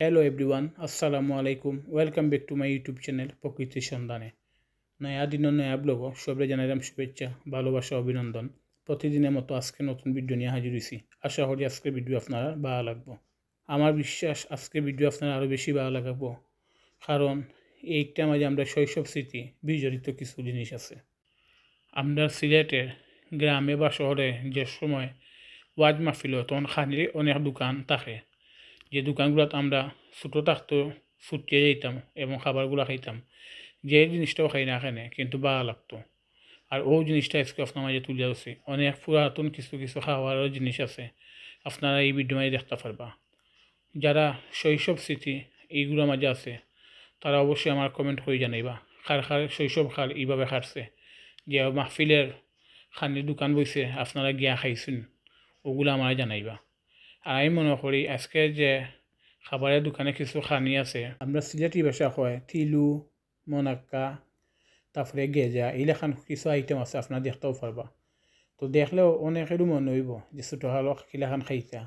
Hello everyone, আসসালামু আলাইকুম। Welcome back to my YouTube channel প্রকৃতির সন্ধানে। নয়া দিন নয়া ব্লগ সবাই জানাইলাম শুভেচ্ছা, ভালোবাসা, অভিনন্দন। প্রতিদিনের মতো আজকে নতুন ভিডিও নিয়ে হাজির হয়েছি। আশা করি আজকের ভিডিও আপনারা ভালো লাগবো। আমার বিশ্বাস আজকের ভিডিও আপনারা আরও বেশি ভালো লাগবো, কারণ এইটা মাঝে আমরা শৈশব স্মৃতি বিজড়িত কিছু জিনিস আছে। আমরা সিলেটের গ্রামে বা শহরে যে সময় ওয়াজ মাহফিল হয় তখন খানির অনেক দোকান থাকে, যে দোকানগুলোত আমরা ছোটো থাকতো ফুটিয়ে যেতাম এবং খাবারগুলো খাইতাম। যে জিনিসটাও খাই না এখানে কিন্তু ভালো লাগতো। আর ও জিনিসটা আজকে আপনার মাঝে তুলে ধরছি। অনেক পুরাতন কিছু কিছু খাওয়ারও জিনিস আছে, আপনারা এই ভিডিও মাঝে দেখতে পারবা। যারা শৈশব স্মৃতি এইগুলোর মাঝে আছে তারা অবশ্যই আমার কমেন্ট করে জানাইবা খার খার শৈশব খাল এইভাবে খাটছে, যে মাহফিলের খানির দোকান বইছে আপনারা গিয়া খাইছেন, ওগুলো আমার জানাইবা। আর আমি মনে করি আজকে যে খাবারের দোকানে কিছু খানি আছে, আমরা সিলেটি ভাষা হয় তিলু, মনাক্কা, তারপরে গেজা, এইলেখান কিছু আইটেম আছে আপনারা দেখতেও পারবা। তো দেখলেও অনেকেরও মনে হইব যে ছোটো হালক কিলাখান খাইতা,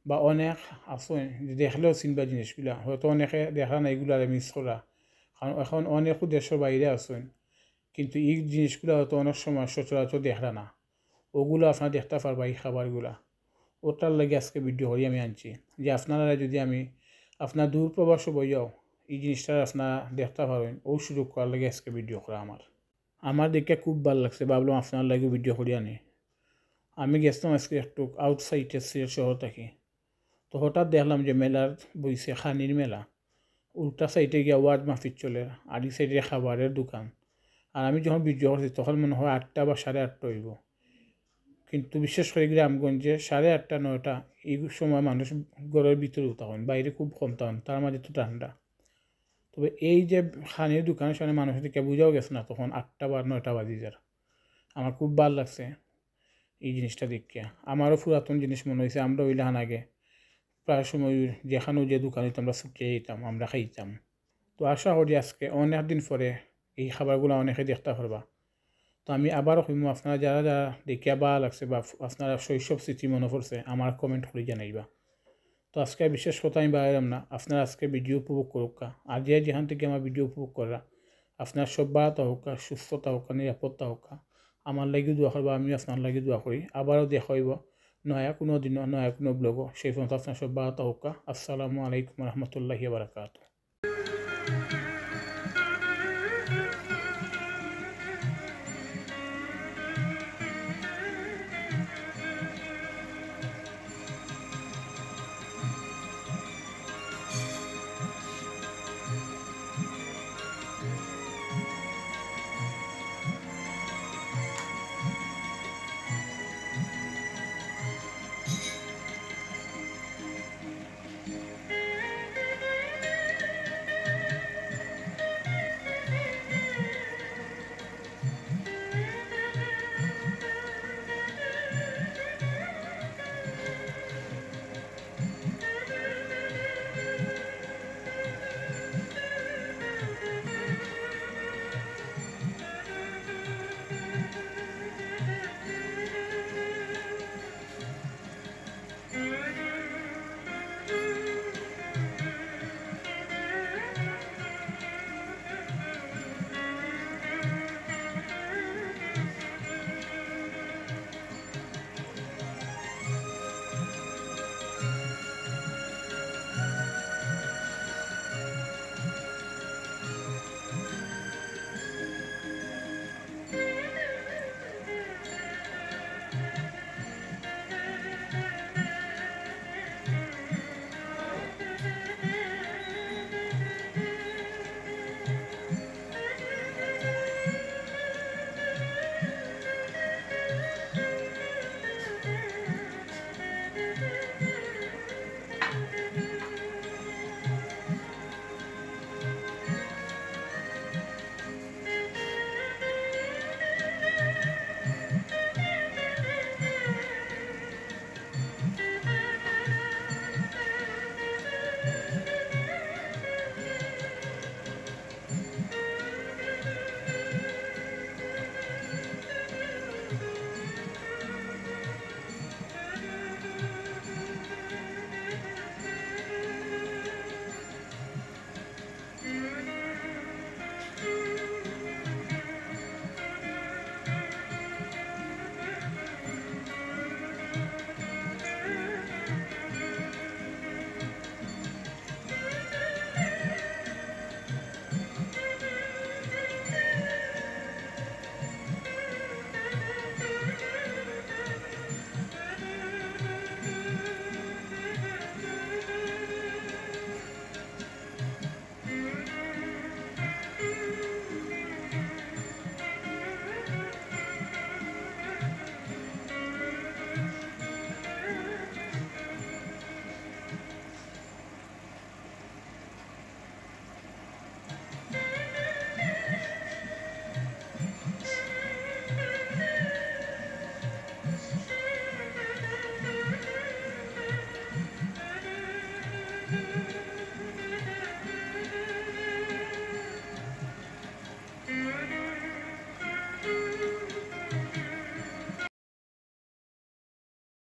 বা অনেক আছে দেখলেও চিনবা জিনিসগুলা, হয়তো অনেকে দেখা না এগুলো মিস করা, কারণ এখন অনেকও দেশের বাইরে আছেন, কিন্তু এই জিনিসগুলো হয়তো অনেক সময় সচরাচর দেখরা না। ওগুলো আপনারা দেখতে পারবা এই খাবারগুলা। ওটার লাগে আজকে ভিডিও করি আমি আনছি, যে আপনারা যদি আমি আপনার দূর প্রবাস বইয়াও এই জিনিসটা আপনারা দেখতে পারেন, ও সুযোগ করার লাগে আজকে ভিডিও করা। আমার দেখে খুব ভালো লাগছে, ভাবলাম আপনার লাগে ভিডিও করি আনি। আমি গেছিলাম আজকে একটু আউটসাইডে সিলেট শহর থাকি। তো হঠাৎ দেখলাম যে মেলার বইছে খানির মেলা, উল্টা সাইডে গিয়া ওয়াজ মাহফিল চলে, আর এই সাইডে খাবারের দোকান। আর আমি যখন ভিডিও করছি তখন মনে হয় 8টা বা 8:30 হইব, কিন্তু বিশেষ করে গ্রামগঞ্জে 8:30 9টা এই সময় মানুষ ঘরের ভিতরে তখন, বাইরে খুব কম তখন, তার মাঝে তো ঠান্ডা। তবে এই যে খানির দোকানের সামনে মানুষ দিকে বোঝাও গেছে না তখন 8টা বা 9টা বাজি যার। আমার খুব ভালো লাগছে এই জিনিসটা দেখিয়া। আমারও পুরাতন জিনিস মনে হয়েছে, আমরা ওইলাহান আগে প্রায় সময় যেখানেও যে দোকানে আমরা ছুটিয়ে যেতাম, আমরা খাইতাম। তো আশা করি আজকে অনেক দিন পরে এই খাবারগুলো অনেকে দেখতে পারবা। তো আমি আবারও কইমু, আপনারা যারা যারা দেখিয়া ভালো লাগছে বা আপনারা শৈশব স্মৃতি মনে পড়ছে আমার কমেন্ট করে জানাইবা। তো আজকে বিশেষ কথা আমি বাড়াইলাম না, আপনারা আজকে ভিডিও উপভোগ করুক। আর যে যেখান থেকে আমার ভিডিও উপভোগ করা, আপনার সব বাড়াতে হোক, সুস্থতা হোক, নিরাপত্তা হোক, আমার লাগি দোয়া করবা, আমি আপনার লাগি দোয়া করি। আবারও দেখা হইব নয়া কোনো দিন নয়া কোনো ব্লগও। সেই পর্যন্ত আপনার সব বাড়াতে হোক। আসসালামু আলাইকুম রহমতুল্লাহি বারাকাতুহু।